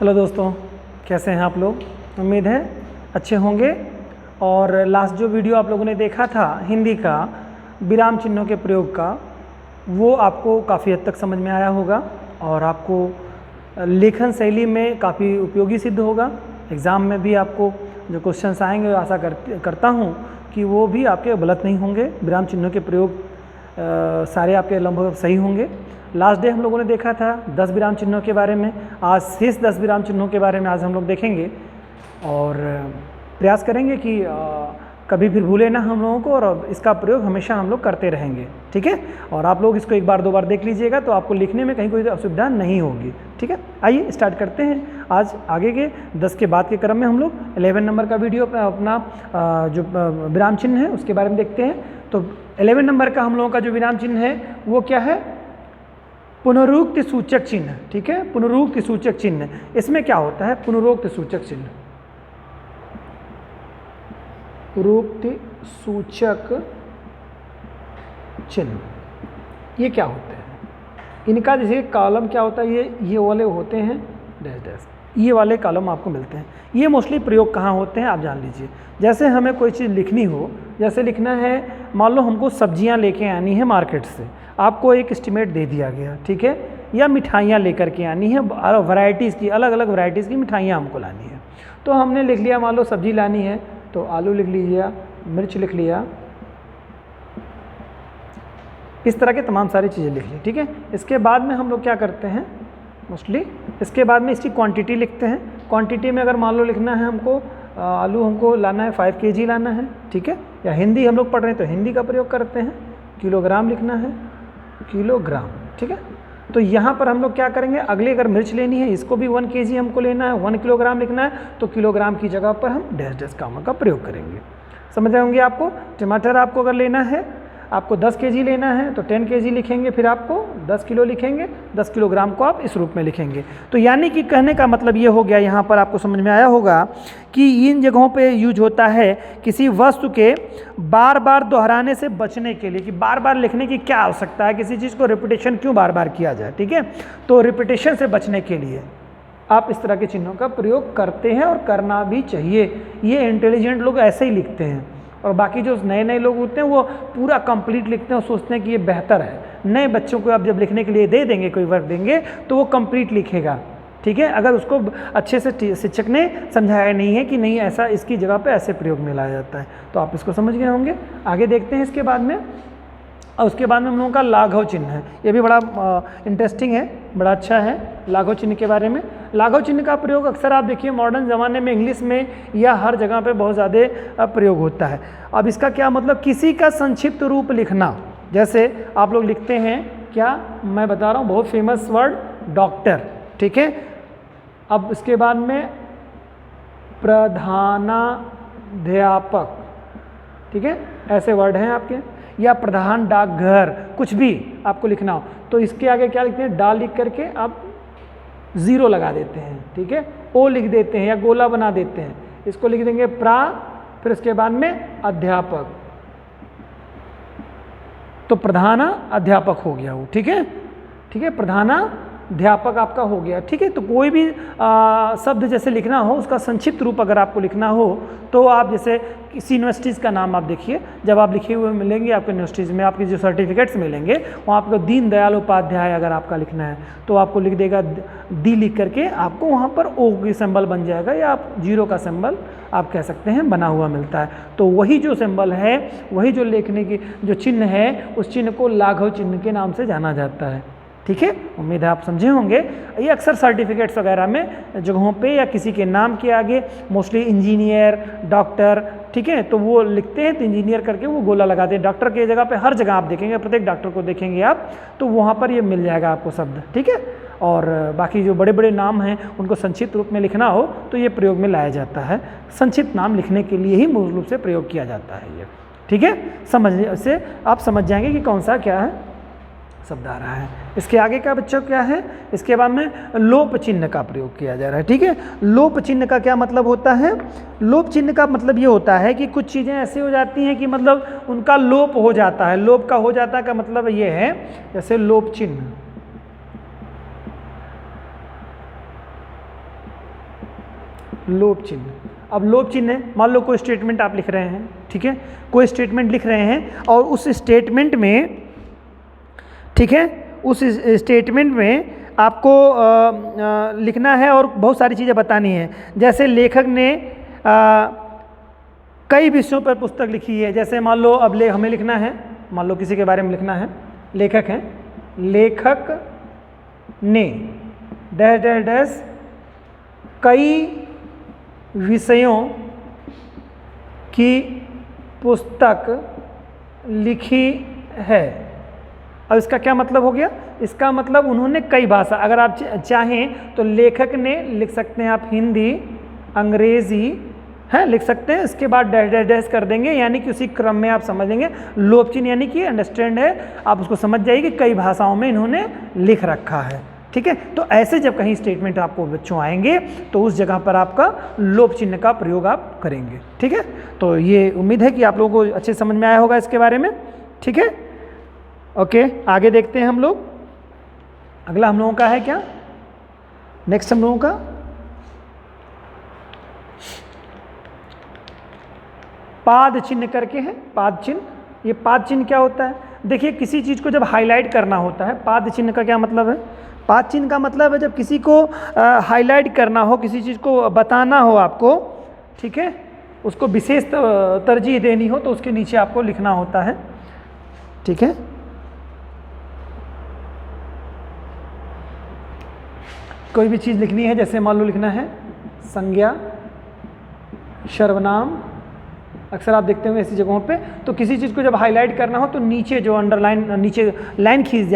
Hello दोस्तों, कैसे हैं आप लोग। उम्मीद है अच्छे होंगे। और लास्ट जो वीडियो आप लोगों ने देखा था हिंदी का विराम चिन्हों के प्रयोग का, वो आपको काफ़ी हद तक समझ में आया होगा और आपको लेखन शैली में काफ़ी उपयोगी सिद्ध होगा। एग्ज़ाम में भी आपको जो क्वेश्चंस आएंगे आशा करता हूँ कि वो भी आपके गलत नहीं होंगे। विराम चिन्हों के प्रयोग सारे आपके लगभग सही होंगे। लास्ट डे हम लोगों ने देखा था 10 विराम चिन्हों के बारे में। आज शेष 10 विराम चिन्हों के बारे में आज हम लोग देखेंगे और प्रयास करेंगे कि कभी फिर भूले ना हम लोगों को, और इसका प्रयोग हमेशा हम लोग करते रहेंगे। ठीक है, और आप लोग इसको एक बार दो बार देख लीजिएगा तो आपको लिखने में कहीं कोई असुविधा नहीं होगी। ठीक है, आइए स्टार्ट करते हैं। आज आगे के 10 के बाद के क्रम में हम लोग 11 नंबर का वीडियो अपना जो विराम चिन्ह है उसके बारे में देखते हैं। तो 11 नंबर का हम लोगों का जो विराम चिन्ह है वो क्या है? पुनरुक्ति सूचक चिन्ह। ठीक है, पुनरुक्ति सूचक चिन्ह। इसमें क्या होता है? पुनरुक्ति सूचक चिन्ह, पुनरुक्ति सूचक चिन्ह ये क्या होते हैं? इनका जैसे कॉलम क्या होता है, ये वाले होते हैं डैश डैश, ये वाले कॉलम आपको मिलते हैं। ये मोस्टली प्रयोग कहाँ होते हैं आप जान लीजिए। जैसे हमें कोई चीज़ लिखनी हो, जैसे लिखना है, मान लो हमको सब्जियां लेके आनी है मार्केट से, आपको एक एस्टीमेट दे दिया गया, ठीक है, या मिठाइयाँ लेकर के आनी है, वैरायटीज़ की, अलग अलग वैरायटीज़ की मिठाइयाँ हमको लानी है। तो हमने लिख लिया, मान लो सब्जी लानी है तो आलू लिख लीजिए, मिर्च लिख लिया, इस तरह के तमाम सारी चीज़ें लिख ली। ठीक है, इसके बाद में हम लोग क्या करते हैं मोस्टली, इसके बाद में इसकी क्वांटिटी लिखते हैं। क्वांटिटी में अगर मान लो लिखना है हमको आलू हमको लाना है 5 kg लाना है, ठीक है, या हिंदी हम लोग पढ़ रहे हैं तो हिंदी का प्रयोग करते हैं, किलोग्राम लिखना है, किलोग्राम। ठीक है, तो यहाँ पर हम लोग क्या करेंगे, अगले अगर मिर्च लेनी है इसको भी 1 kg हमको लेना है, 1 किलोग्राम लिखना है, तो किलोग्राम की जगह पर हम डैश डैश कामा का प्रयोग करेंगे। समझ रहे होंगे आपको। टमाटर आपको अगर लेना है, आपको 10 kg लेना है तो 10 kg लिखेंगे, फिर आपको 10 किलो लिखेंगे, 10 किलोग्राम को आप इस रूप में लिखेंगे। तो यानी कि कहने का मतलब ये हो गया, यहाँ पर आपको समझ में आया होगा कि इन जगहों पे यूज होता है किसी वस्तु के बार बार दोहराने से बचने के लिए, कि बार बार लिखने की क्या आवश्यकता है, किसी चीज़ को रिपीटेशन क्यों बार बार किया जाए। ठीक है, तो रिपीटेशन से बचने के लिए आप इस तरह के चिन्हों का प्रयोग करते हैं और करना भी चाहिए। ये इंटेलिजेंट लोग ऐसे ही लिखते हैं, और बाकी जो नए नए लोग होते हैं वो पूरा कंप्लीट लिखते हैं और सोचते हैं कि ये बेहतर है। नए बच्चों को आप जब लिखने के लिए दे देंगे, कोई वर्क देंगे, तो वो कंप्लीट लिखेगा। ठीक है, अगर उसको अच्छे से शिक्षक ने समझाया नहीं है कि नहीं ऐसा, इसकी जगह पे ऐसे प्रयोग में लाया जाता है, तो आप इसको समझ गए होंगे। आगे देखते हैं इसके बाद में, और उसके बाद में हम लोगों का लाघव चिन्ह है। ये भी बड़ा इंटरेस्टिंग है, बड़ा अच्छा है लाघव चिन्ह के बारे में। लाघव चिन्ह का प्रयोग अक्सर आप देखिए मॉडर्न ज़माने में इंग्लिश में या हर जगह पे बहुत ज़्यादा प्रयोग होता है। अब इसका क्या मतलब, किसी का संक्षिप्त रूप लिखना। जैसे आप लोग लिखते हैं क्या, मैं बता रहा हूँ, बहुत फेमस वर्ड डॉक्टर। ठीक है, अब इसके बाद में प्रधानाध्यापक, ठीक है, ऐसे वर्ड हैं आपके, या प्रधान डाकघर, कुछ भी आपको लिखना हो तो इसके आगे क्या लिखते हैं, डा लिख करके आप 0 लगा देते हैं। ठीक है, ओ लिख देते हैं या गोला बना देते हैं, इसको लिख देंगे प्रा, फिर इसके बाद में अध्यापक, तो प्रधाना अध्यापक हो गया वो। ठीक है, ठीक है, प्रधानाध्यापक आपका हो गया। ठीक है, तो कोई भी शब्द जैसे लिखना हो, उसका संक्षिप्त रूप अगर आपको लिखना हो तो आप जैसे किसी यूनिवर्सिटीज़ का नाम आप देखिए, जब आप लिखे हुए मिलेंगे आपको यूनिवर्सिटीज़ में, आपके जो सर्टिफिकेट्स मिलेंगे वहाँ आपको दीनदयाल उपाध्याय अगर आपका लिखना है तो आपको लिख देगा दी, लिख करके आपको वहाँ पर ओ की सिंबल बन जाएगा, या आप 0 का सिंबल आप कह सकते हैं बना हुआ मिलता है। तो वही जो सिंबल है, वही जो लिखने की जो चिन्ह है, उस चिन्ह को लाघव चिन्ह के नाम से जाना जाता है। ठीक है, उम्मीद है आप समझे होंगे। ये अक्सर सर्टिफिकेट्स वगैरह में जगहों पे या किसी के नाम के आगे मोस्टली इंजीनियर, डॉक्टर, ठीक है, तो वो लिखते हैं तो इंजीनियर करके वो गोला लगाते हैं। डॉक्टर की जगह पे हर जगह आप देखेंगे, प्रत्येक डॉक्टर को देखेंगे आप तो वहाँ पर ये मिल जाएगा आपको शब्द। ठीक है, और बाकी जो बड़े बड़े नाम हैं उनको संक्षिप्त रूप में लिखना हो तो ये प्रयोग में लाया जाता है। संक्षिप्त नाम लिखने के लिए ही मूल रूप से प्रयोग किया जाता है ये। ठीक है, समझने से आप समझ जाएंगे कि कौन सा क्या है शब्द आ रहा है। इसके आगे का बच्चों क्या है, इसके बाद में लोप चिन्ह का प्रयोग किया जा रहा है। ठीक है, लोप चिन्ह का क्या मतलब होता है? लोप चिन्ह का मतलब ये होता है कि कुछ चीज़ें ऐसी हो जाती हैं कि मतलब उनका लोप हो जाता है। लोप का हो जाता का मतलब ये है, जैसे लोप चिन्ह, लोप चिन्ह। अब लोप चिन्ह है, मान लो कोई स्टेटमेंट आप लिख रहे हैं, ठीक है, कोई स्टेटमेंट लिख रहे हैं और उस स्टेटमेंट में, ठीक है, उस स्टेटमेंट में आपको लिखना है और बहुत सारी चीज़ें बतानी है। जैसे लेखक ने कई विषयों पर पुस्तक लिखी है, जैसे मान लो अब हमें लिखना है, मान लो किसी के बारे में लिखना है, लेखक हैं, लेखक ने डैश डैश डैश कई विषयों की पुस्तक लिखी है। अब इसका क्या मतलब हो गया? इसका मतलब उन्होंने कई भाषा, अगर आप चाहें तो लेखक ने लिख सकते हैं आप हिंदी, अंग्रेजी है लिख सकते हैं, इसके बाद डैश डैश डैश कर देंगे, यानी कि उसी क्रम में आप समझ लेंगे। लोप चिन्ह यानी कि अंडरस्टैंड है, आप उसको समझ जाइए कि कई भाषाओं में इन्होंने लिख रखा है, ठीक है। तो ऐसे जब कहीं स्टेटमेंट आपको बच्चों आएंगे तो उस जगह पर आपका लोप चिन्ह का प्रयोग आप करेंगे, ठीक है। तो ये उम्मीद है कि आप लोगों को अच्छे समझ में आया होगा इसके बारे में, ठीक है। ओके, आगे देखते हैं हम लोग। अगला हम लोगों का है क्या, नेक्स्ट हम लोगों का पाद चिन्ह करके है। पाद चिन्ह, ये पाद चिन्ह क्या होता है? देखिए, किसी चीज़ को जब हाईलाइट करना होता है, पाद चिन्ह का क्या मतलब है? पाद चिन्ह का मतलब है जब किसी को हाईलाइट करना हो, किसी चीज़ को बताना हो आपको, ठीक है, उसको विशेष तरजीह देनी हो तो उसके नीचे आपको लिखना होता है, ठीक है। कोई भी चीज़ लिखनी है, जैसे मान लो लिखना है संज्ञा, सर्वनाम, अक्सर आप देखते होंगे ऐसी जगहों पे, तो किसी चीज़ को जब हाईलाइट करना हो तो नीचे जो अंडरलाइन, नीचे लाइन खींच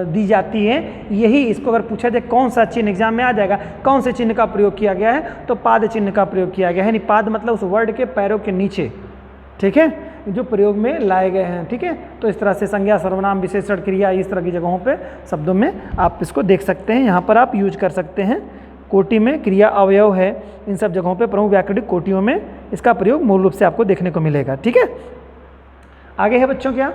दी जाती है, यही इसको अगर पूछा जाए कौन सा चिन्ह एग्जाम में आ जाएगा, कौन से चिन्ह का प्रयोग किया गया है, तो पाद चिन्ह का प्रयोग किया गया है। यानी पाद मतलब उस वर्ड के पैरों के नीचे, ठीक है, जो प्रयोग में लाए गए हैं, ठीक है। तो इस तरह से संज्ञा, सर्वनाम, विशेषण, क्रिया, इस तरह की जगहों पे शब्दों में आप इसको देख सकते हैं, यहाँ पर आप यूज कर सकते हैं। कोटि में क्रिया, अवयव है, इन सब जगहों पे प्रमुख व्याकरणिक कोटियों में इसका प्रयोग मूल रूप से आपको देखने को मिलेगा, ठीक है। आगे है बच्चों क्या,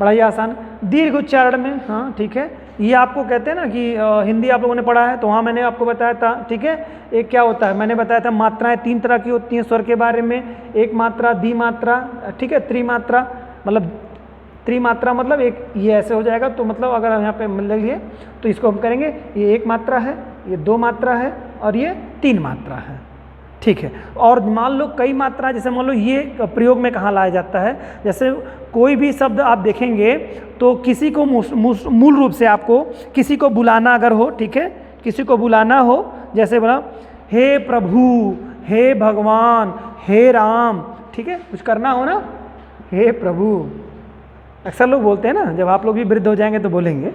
बड़ा ही आसान, दीर्घ उच्चारण में, हाँ ठीक है, ये आपको कहते हैं ना कि हिंदी आप लोगों ने पढ़ा है तो वहाँ मैंने आपको बताया था, ठीक है। एक क्या होता है, मैंने बताया था मात्राएं 3 तरह की होती हैं स्वर के बारे में, एक मात्रा, द्विमात्रा, ठीक है, त्रिमात्रा। मतलब त्रिमात्रा मतलब एक ये ऐसे हो जाएगा, तो मतलब अगर हम यहाँ पे मिल लिए तो इसको हम करेंगे, ये 1 मात्रा है, ये 2 मात्रा है और ये 3 मात्रा है, ठीक है। और मान लो कई मात्रा, जैसे मान लो ये प्रयोग में कहाँ लाया जाता है, जैसे कोई भी शब्द आप देखेंगे तो किसी को मूल रूप से आपको किसी को बुलाना अगर हो, ठीक है, किसी को बुलाना हो, जैसे बोला हे प्रभु, हे भगवान, हे राम, ठीक है, कुछ करना हो ना, हे प्रभु, अक्सर लोग बोलते हैं ना, जब आप लोग भी वृद्ध हो जाएंगे तो बोलेंगे,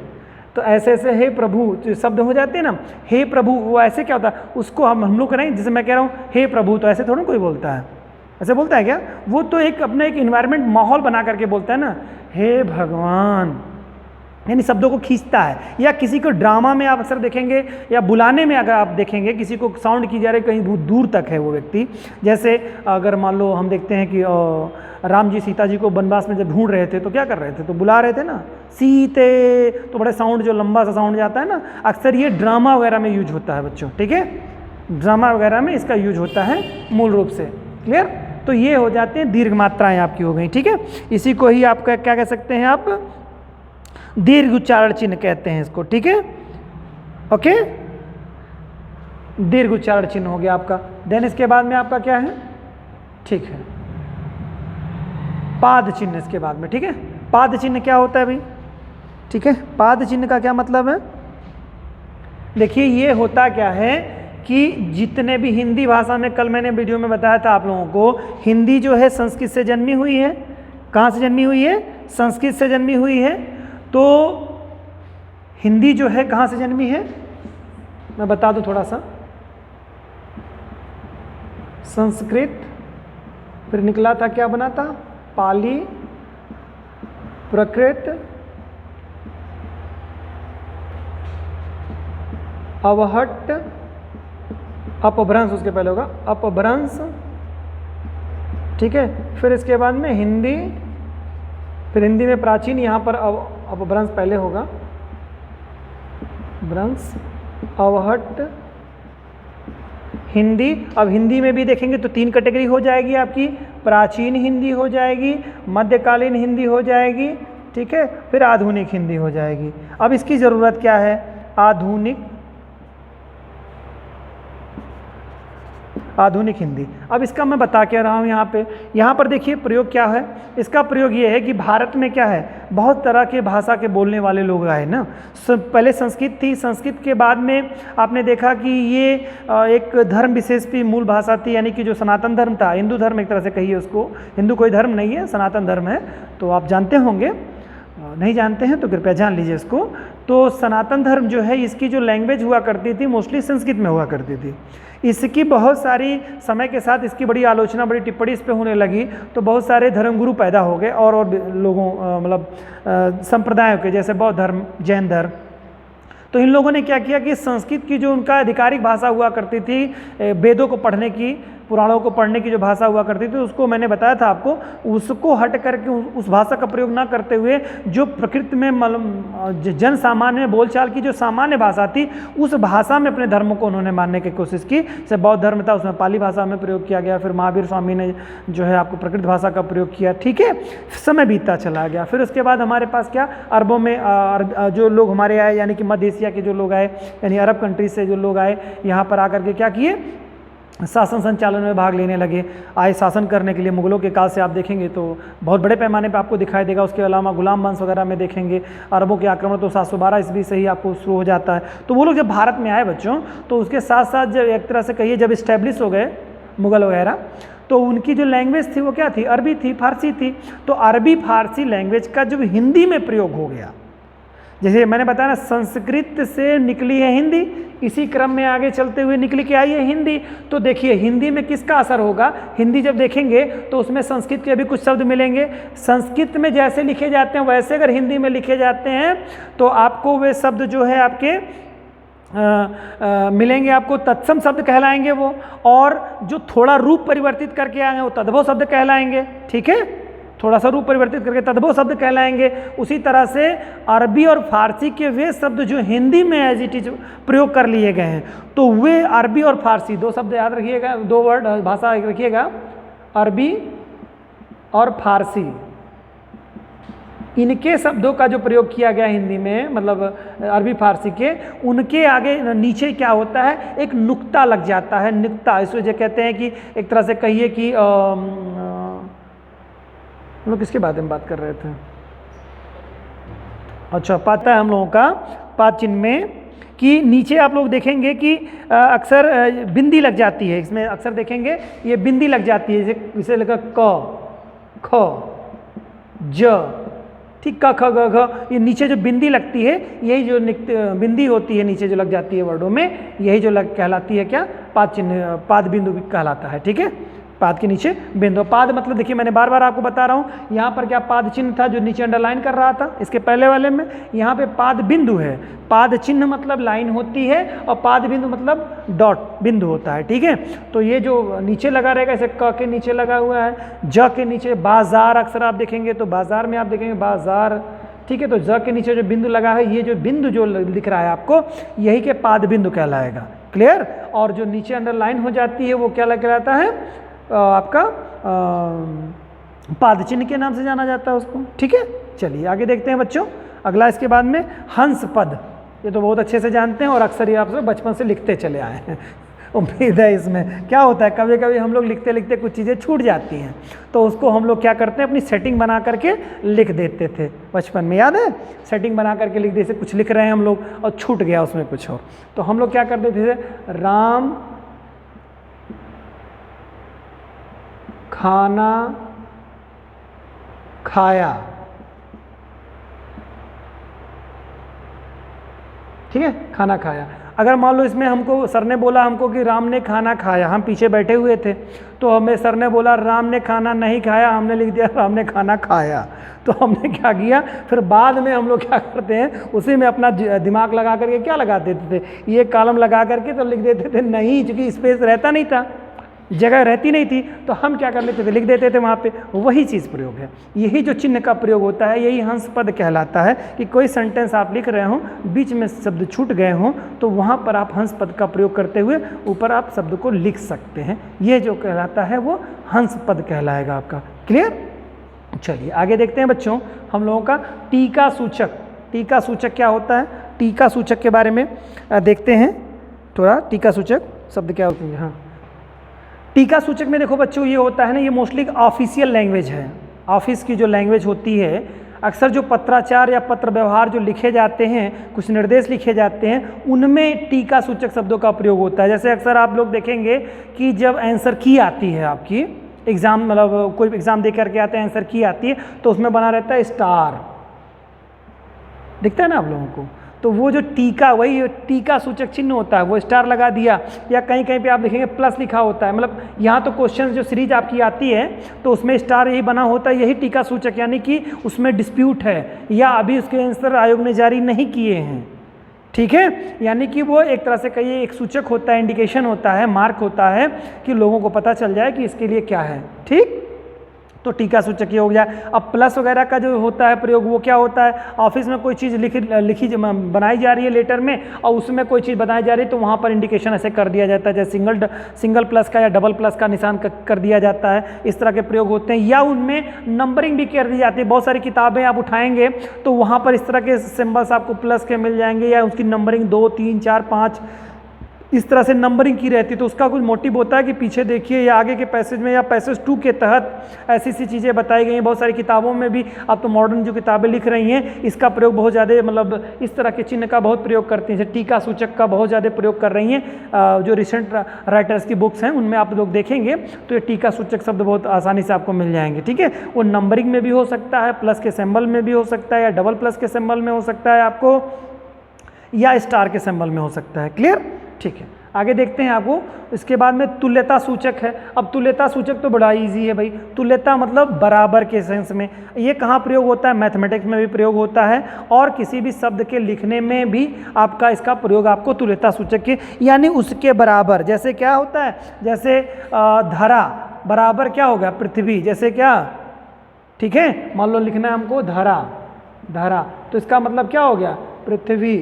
तो ऐसे ऐसे हे प्रभु जो शब्द हो जाते हैं ना, हे प्रभु, वो ऐसे क्या होता है, उसको हम लोग करेंगे, जैसे मैं कह रहा हूँ हे प्रभु, तो ऐसे थोड़ा कोई बोलता है, ऐसे बोलता है क्या? वो तो एक अपना एक इन्वायरमेंट, माहौल बना करके बोलता है ना, हे भगवान, यानी शब्दों को खींचता है। या किसी को ड्रामा में आप अक्सर देखेंगे, या बुलाने में अगर आप देखेंगे, किसी को साउंड की जा रही, कहीं बहुत दूर तक है वो व्यक्ति, जैसे अगर मान लो हम देखते हैं कि राम जी सीता जी को वनवास में जब ढूंढ रहे थे तो क्या कर रहे थे, तो बुला रहे थे ना, सीते, तो बड़े साउंड, जो लंबा सा साउंड जाता है ना, अक्सर ये ड्रामा वगैरह में यूज होता है बच्चों, ठीक है, ड्रामा वगैरह में इसका यूज होता है मूल रूप से, क्लियर। तो ये हो जाते हैं दीर्घ मात्राएं आपकी हो गई, ठीक है। इसी को ही आप क्या कह सकते हैं, आप दीर्घ उच्चारण चिन्ह कहते हैं इसको, ठीक है, ओके, दीर्घ उच्चारण चिन्ह हो गया आपका। देन इसके बाद में आपका क्या है, ठीक है, पाद चिन्ह इसके बाद में, ठीक है। पाद चिन्ह क्या होता है भाई, ठीक है, पाद चिन्ह का क्या मतलब है, देखिए ये होता क्या है कि जितने भी हिंदी भाषा में, कल मैंने वीडियो में बताया था आप लोगों को, हिंदी जो है संस्कृत से जन्मी हुई है। कहाँ से जन्मी हुई है? संस्कृत से जन्मी हुई है। तो हिंदी जो है कहाँ से जन्मी है, मैं बता दूं थोड़ा सा, संस्कृत, फिर निकला था क्या बना था, पाली, प्राकृत, अवहट्ट, अपभ्रंश, उसके पहले होगा अपभ्रंश, ठीक है। फिर इसके बाद में हिंदी, फिर हिंदी में प्राचीन, यहाँ पर अपभ्रंश पहले होगा, भ्रंश, अवहट्ट, हिंदी। अब हिंदी में भी देखेंगे तो 3 कैटेगरी हो जाएगी आपकी, प्राचीन हिंदी हो जाएगी, मध्यकालीन हिंदी हो जाएगी, ठीक है, फिर आधुनिक हिंदी हो जाएगी। अब इसकी ज़रूरत क्या है, आधुनिक हिंदी। अब इसका मैं बता के रहा हूँ यहाँ पर देखिए प्रयोग क्या है। इसका प्रयोग ये है कि भारत में क्या है, बहुत तरह के भाषा के बोलने वाले लोग आए ना। पहले संस्कृत थी, संस्कृत के बाद में आपने देखा कि ये एक धर्म विशेष की मूल भाषा थी, यानी कि जो सनातन धर्म था, हिंदू धर्म एक तरह से कहिए उसको, हिंदू कोई धर्म नहीं है, सनातन धर्म है, तो आप जानते होंगे, नहीं जानते हैं तो कृपया जान लीजिए इसको। तो सनातन धर्म जो है, इसकी जो लैंग्वेज हुआ करती थी मोस्टली संस्कृत में हुआ करती थी। इसकी बहुत सारी समय के साथ इसकी बड़ी आलोचना, बड़ी टिप्पणी इस पे होने लगी, तो बहुत सारे धर्मगुरु पैदा हो गए और लोगों मतलब संप्रदायों के, जैसे बौद्ध धर्म, जैन धर्म। तो इन लोगों ने क्या किया कि संस्कृत की जो उनका आधिकारिक भाषा हुआ करती थी, वेदों को पढ़ने की, पुराणों को पढ़ने की जो भाषा हुआ करती थी, उसको मैंने बताया था आपको, उसको हट करके उस भाषा का प्रयोग ना करते हुए जो प्रकृति में जन सामान्य में बोलचाल की जो सामान्य भाषा थी, उस भाषा में अपने धर्म को उन्होंने मानने की कोशिश की। जैसे बौद्ध धर्म था, उसमें पाली भाषा में प्रयोग किया गया, फिर महावीर स्वामी ने जो है आपको प्रकृत भाषा का प्रयोग किया, ठीक है। समय बीतता चला गया। फिर उसके बाद हमारे पास क्या, अरबों में जो लोग हमारे आए, यानी कि मध्य एशिया के जो लोग आए, यानी अरब कंट्रीज से जो लोग आए, यहाँ पर आकर के क्या किए, शासन संचालन में भाग लेने लगे, आए शासन करने के लिए। मुगलों के काल से आप देखेंगे तो बहुत बड़े पैमाने पे आपको दिखाई देगा। उसके अलावा गुलाम वंश वगैरह में देखेंगे, अरबों के आक्रमण तो 712 ईस्वी से ही आपको शुरू हो जाता है। तो वो लोग जब भारत में आए बच्चों, तो उसके साथ साथ जब एक तरह से कहिए जब इस्टेब्लिश हो गए मुगल वगैरह, तो उनकी जो लैंग्वेज थी वो क्या थी, अरबी थी, फारसी थी। तो अरबी फारसी लैंग्वेज का जब हिंदी में प्रयोग हो गया, जैसे मैंने बताया ना, संस्कृत से निकली है हिंदी, इसी क्रम में आगे चलते हुए निकली के आई है हिंदी। तो देखिए हिंदी में किसका असर होगा, हिंदी जब देखेंगे तो उसमें संस्कृत के भी कुछ शब्द मिलेंगे। संस्कृत में जैसे लिखे जाते हैं वैसे अगर हिंदी में लिखे जाते हैं तो आपको वे शब्द जो है आपके मिलेंगे, आपको तत्सम शब्द कहलाएंगे वो, और जो थोड़ा रूप परिवर्तित करके आएंगे वो तद्भव शब्द कहलाएंगे, ठीक है। थोड़ा सा रूप परिवर्तित करके तद्भव शब्द कहलाएंगे। उसी तरह से अरबी और फारसी के वे शब्द जो हिंदी में एज इट इज प्रयोग कर लिए गए हैं, तो वे अरबी और फारसी, 2 शब्द याद रखिएगा, 2 वर्ड भाषा रखिएगा, अरबी और फारसी, इनके शब्दों का जो प्रयोग किया गया हिंदी में, मतलब अरबी फारसी के, उनके आगे नीचे क्या होता है, एक नुक्ता लग जाता है, नुक्ता। इस वजह कहते हैं कि एक तरह से कहिए कि हम लोग किसके बारे में बात कर रहे थे, अच्छा, पाता है हम लोगों का पाद चिन्ह में कि नीचे आप लोग देखेंगे कि अक्सर बिंदी लग जाती है, इसमें अक्सर देखेंगे ये बिंदी लग जाती है, जैसे लगा क, ख, ज, ठीक, क, ख, ग, घ, ये नीचे जो बिंदी लगती है, यही जो बिंदी होती है नीचे जो लग जाती है वर्डों में, यही जो कहलाती है क्या, पाद चिन्ह, पाद बिंदु कहलाता है, ठीक है। पाद के नीचे बिंदु, पाद मतलब देखिए मैंने बार बार आपको बता रहा हूँ, यहाँ पर क्या पाद चिन्ह था जो नीचे अंडरलाइन कर रहा था इसके पहले वाले में, यहाँ पे पाद बिंदु है। पाद चिन्ह मतलब लाइन होती है और पाद बिंदु मतलब डॉट बिंदु होता है, ठीक है। तो ये जो नीचे लगा रहेगा, ऐसे क के नीचे लगा हुआ है, ज के नीचे बाजार, अक्सर आप देखेंगे तो बाजार में आप देखेंगे बाजार, ठीक है। तो ज के नीचे जो बिंदु लगा है, ये जो बिंदु जो दिख रहा है आपको, यही के पाद बिंदु कहलाएगा, क्लियर। और जो नीचे अंडरलाइन हो जाती है वो क्या कहलाता है, आपका पाद चिन्ह के नाम से जाना जाता है उसको, ठीक है। चलिए आगे देखते हैं बच्चों, अगला इसके बाद में हंस पद, ये तो बहुत अच्छे से जानते हैं और अक्सर ये आप सब बचपन से लिखते चले आए हैं। उम्मीद है इसमें क्या होता है, कभी कभी हम लोग लिखते लिखते कुछ चीज़ें छूट जाती हैं, तो उसको हम लोग क्या करते हैं, अपनी सेटिंग बना करके लिख देते थे बचपन में, याद है, सेटिंग बना करके लिख देते, कुछ लिख रहे हैं हम लोग और छूट गया उसमें कुछ और, तो हम लोग क्या करते थे, राम खाना खाया, ठीक है, खाना खाया। अगर मान लो इसमें हमको सर ने बोला हमको कि राम ने खाना खाया, हम पीछे बैठे हुए थे, तो हमें सर ने बोला राम ने खाना नहीं खाया, हमने लिख दिया राम ने खाना खाया। तो हमने क्या किया, फिर बाद में हम लोग क्या करते हैं, उसी में अपना दिमाग लगा करके क्या लगा देते थे, ये कॉलम लगा करके तो लिख देते थे नहीं, चूंकि स्पेस रहता नहीं था, जगह रहती नहीं थी तो हम क्या कर लेते थे, लिख देते थे वहाँ पे। वही चीज़ प्रयोग है, यही जो चिन्ह का प्रयोग होता है यही हंस पद कहलाता है कि कोई सेंटेंस आप लिख रहे हो, बीच में शब्द छूट गए हों तो वहाँ पर आप हंस पद का प्रयोग करते हुए ऊपर आप शब्द को लिख सकते हैं। ये जो कहलाता है वो हंस पद कहलाएगा आपका। क्लियर? चलिए आगे देखते हैं बच्चों हम लोगों का टीका सूचक। टीका सूचक क्या होता है, टीका सूचक के बारे में देखते हैं थोड़ा। टीका सूचक शब्द क्या होते हैं? हाँ, टीका सूचक में देखो बच्चों ये होता है ना, ये मोस्टली ऑफिशियल लैंग्वेज है, ऑफिस की जो लैंग्वेज होती है। अक्सर जो पत्राचार या पत्र व्यवहार जो लिखे जाते हैं, कुछ निर्देश लिखे जाते हैं, उनमें टीका सूचक शब्दों का प्रयोग होता है। जैसे अक्सर आप लोग देखेंगे कि जब आंसर की आती है आपकी एग्ज़ाम, मतलब कोई एग्ज़ाम दे करके आते हैं, आंसर की आती है तो उसमें बना रहता है स्टार, दिखता है ना आप लोगों को। तो वो जो टीका, वही टीका सूचक चिन्ह होता है, वो स्टार लगा दिया, या कहीं कहीं पे आप देखेंगे प्लस लिखा होता है। मतलब यहाँ तो क्वेश्चन जो सीरीज आपकी आती है तो उसमें स्टार यही बना होता है, यही टीका सूचक, यानी कि उसमें डिस्प्यूट है या अभी उसके आंसर आयोग ने जारी नहीं किए हैं। ठीक है, यानी कि वो एक तरह से कहिए एक सूचक होता है, इंडिकेशन होता है, मार्क होता है कि लोगों को पता चल जाए कि इसके लिए क्या है। ठीक, तो टीका सूचक ये हो गया। अब प्लस वगैरह का जो होता है प्रयोग, वो क्या होता है, ऑफिस में कोई चीज़ लिखी बनाई जा रही है लेटर में और उसमें कोई चीज़ बनाई जा रही है तो वहाँ पर इंडिकेशन ऐसे कर दिया जाता है, जैसे सिंगल प्लस का या डबल प्लस का निशान कर दिया जाता है। इस तरह के प्रयोग होते हैं, या उनमें नंबरिंग भी कर दी जाती है। बहुत सारी किताबें आप उठाएंगे तो वहाँ पर इस तरह के सिम्बल्स आपको प्लस के मिल जाएंगे, या उसकी नंबरिंग 2, 3, 4, 5 इस तरह से नंबरिंग की रहती है। तो उसका कुछ मोटिव होता है कि पीछे देखिए या आगे के पैसेज में या पैसेज 2 के तहत ऐसी सी चीज़ें बताई गई हैं। बहुत सारी किताबों में भी, अब तो मॉडर्न जो किताबें लिख रही हैं इसका प्रयोग बहुत ज़्यादा, मतलब इस तरह के चिन्ह का बहुत प्रयोग करती हैं, जैसे टीका सूचक का बहुत ज़्यादा प्रयोग कर रही हैं। जो रिसेंट राइटर्स की बुक्स हैं उनमें आप लोग देखेंगे तो ये टीका सूचक शब्द बहुत आसानी से आपको मिल जाएंगे। ठीक है, वो नंबरिंग में भी हो सकता है, प्लस के सिंबल में भी हो सकता है, या डबल प्लस के सिंबल में हो सकता है आपको, या स्टार के सिंबल में हो सकता है। क्लियर? ठीक है, आगे देखते हैं आपको। इसके बाद में तुल्यता सूचक है। अब तुल्यता सूचक तो बड़ा इजी है भाई। तुल्यता मतलब बराबर के सेंस में। ये कहाँ प्रयोग होता है? मैथमेटिक्स में भी प्रयोग होता है और किसी भी शब्द के लिखने में भी आपका इसका प्रयोग आपको तुल्यता सूचक के, यानी उसके बराबर। जैसे क्या होता है, जैसे धरा बराबर क्या होगा? पृथ्वी। जैसे क्या? ठीक है, मान लो लिखना है हमको धरा, धरा तो इसका मतलब क्या हो गया? पृथ्वी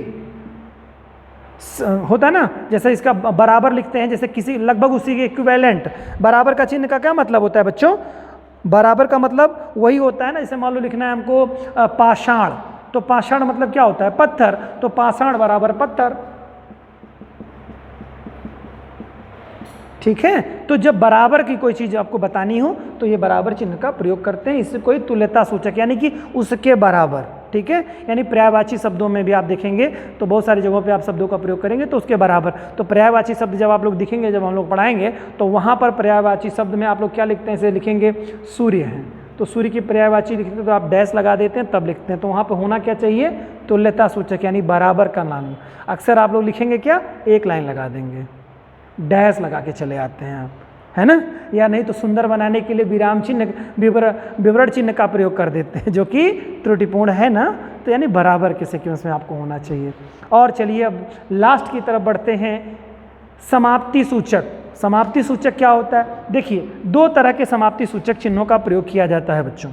होता है ना। जैसे इसका बराबर लिखते हैं, जैसे किसी लगभग उसी के इक्विवेलेंट। बराबर का चिन्ह का क्या मतलब होता है बच्चों? बराबर का मतलब वही होता है ना, जैसे मान लो लिखना है हमको पाषाण, तो पाषाण मतलब क्या होता है? पत्थर, तो पाषाण बराबर पत्थर। ठीक है, तो जब बराबर की कोई चीज़ आपको बतानी हो तो ये बराबर चिन्ह का प्रयोग करते हैं। इससे कोई तुल्यता सूचक, यानी कि उसके बराबर। ठीक है, यानी पर्यायवाची शब्दों में भी आप देखेंगे तो बहुत सारी जगहों पे आप शब्दों का प्रयोग करेंगे तो उसके बराबर। तो पर्यायवाची शब्द जब आप लोग दिखेंगे, जब हम लोग पढ़ाएंगे तो वहाँ पर पर्यायवाची शब्द में आप लोग क्या लिखते हैं? इसे लिखेंगे सूर्य है, तो सूर्य की पर्यायवाची लिखते हैं तो आप डैश लगा देते हैं तब लिखते हैं। तो वहाँ पर होना क्या चाहिए? तुल्यता सूचक, यानी बराबर का नाम। अक्सर आप लोग लिखेंगे क्या? एक लाइन लगा देंगे, डैश लगा के चले आते हैं आप, है ना। या नहीं तो सुंदर बनाने के लिए विराम चिन्ह, विवरण चिन्ह का प्रयोग कर देते हैं, जो कि त्रुटिपूर्ण है ना। तो यानी बराबर के सीक्वेंस में आपको होना चाहिए। और चलिए अब लास्ट की तरफ बढ़ते हैं, समाप्ति सूचक। समाप्ति सूचक क्या होता है? देखिए, दो तरह के समाप्ति सूचक चिन्हों का प्रयोग किया जाता है बच्चों।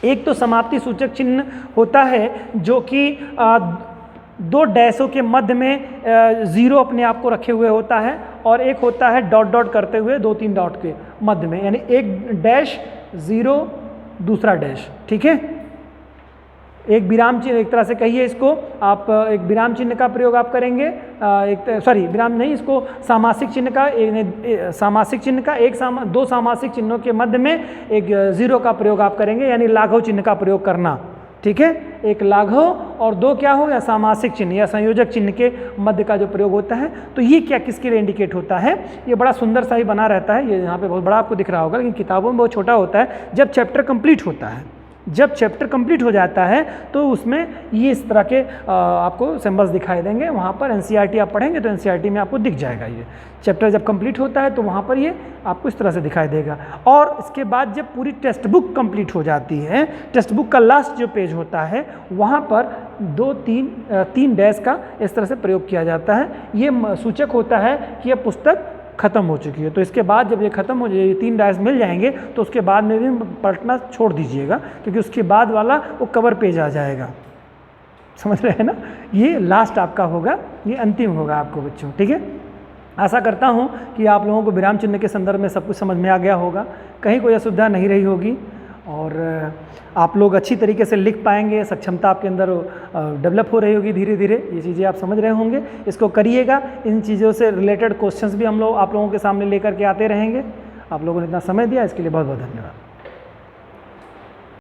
एक तो समाप्ति सूचक चिन्ह होता है जो कि दो डैशों के मध्य में जीरो अपने आप को रखे हुए होता है, और एक होता है डॉट डॉट करते हुए 2-3 डॉट के मध्य में, यानी एक डैश जीरो दूसरा डैश। ठीक है, एक विराम चिन्ह, एक तरह से कहिए इसको आप, एक विराम चिन्ह का प्रयोग आप करेंगे, विराम नहीं, इसको सामासिक चिन्ह का, सामासिक चिन्ह का दो सामासिक चिन्हों के मध्य में एक जीरो का प्रयोग आप करेंगे, यानी लाघव चिन्ह का प्रयोग करना। ठीक है, एक लाघव और दो क्या हो, या सामासिक चिन्ह या संयोजक चिन्ह के मध्य का जो प्रयोग होता है। तो ये क्या किसके लिए इंडिकेट होता है? ये बड़ा सुंदर सा ही बना रहता है, ये यहाँ पे बहुत बड़ा आपको दिख रहा होगा, लेकिन किताबों में बहुत छोटा होता है। जब चैप्टर कंप्लीट होता है, जब चैप्टर कंप्लीट हो जाता है तो उसमें ये इस तरह के आपको सिंबल्स दिखाई देंगे। वहाँ पर एनसीईआरटी आप पढ़ेंगे तो एनसीईआरटी में आपको दिख जाएगा। ये चैप्टर जब कंप्लीट होता है तो वहाँ पर ये आपको इस तरह से दिखाई देगा। और इसके बाद जब पूरी टेक्स्ट बुक कंप्लीट हो जाती है, टेक्स्ट बुक का लास्ट जो पेज होता है, वहाँ पर 2-3 डैश का इस तरह से प्रयोग किया जाता है। ये सूचक होता है कि यह पुस्तक ख़त्म हो चुकी है। तो इसके बाद जब ये ख़त्म हो जाए, ये 3 डायस मिल जाएंगे, तो उसके बाद में भी पलटना छोड़ दीजिएगा, क्योंकि उसके बाद वाला वो कवर पेज आ जाएगा। समझ रहे हैं ना? ये लास्ट आपका होगा, ये अंतिम होगा आपको बच्चों, ठीक है। आशा करता हूँ कि आप लोगों को विराम चिन्ह के संदर्भ में सब कुछ समझ में आ गया होगा, कहीं कोई असुविधा नहीं रही होगी, और आप लोग अच्छी तरीके से लिख पाएंगे, सक्षमता आपके अंदर डेवलप हो रही होगी धीरे धीरे, ये चीज़ें आप समझ रहे होंगे। इसको करिएगा, इन चीज़ों से रिलेटेड क्वेश्चंस भी हम लोग आप लोगों के सामने लेकर के आते रहेंगे। आप लोगों ने इतना समय दिया, इसके लिए बहुत बहुत धन्यवाद।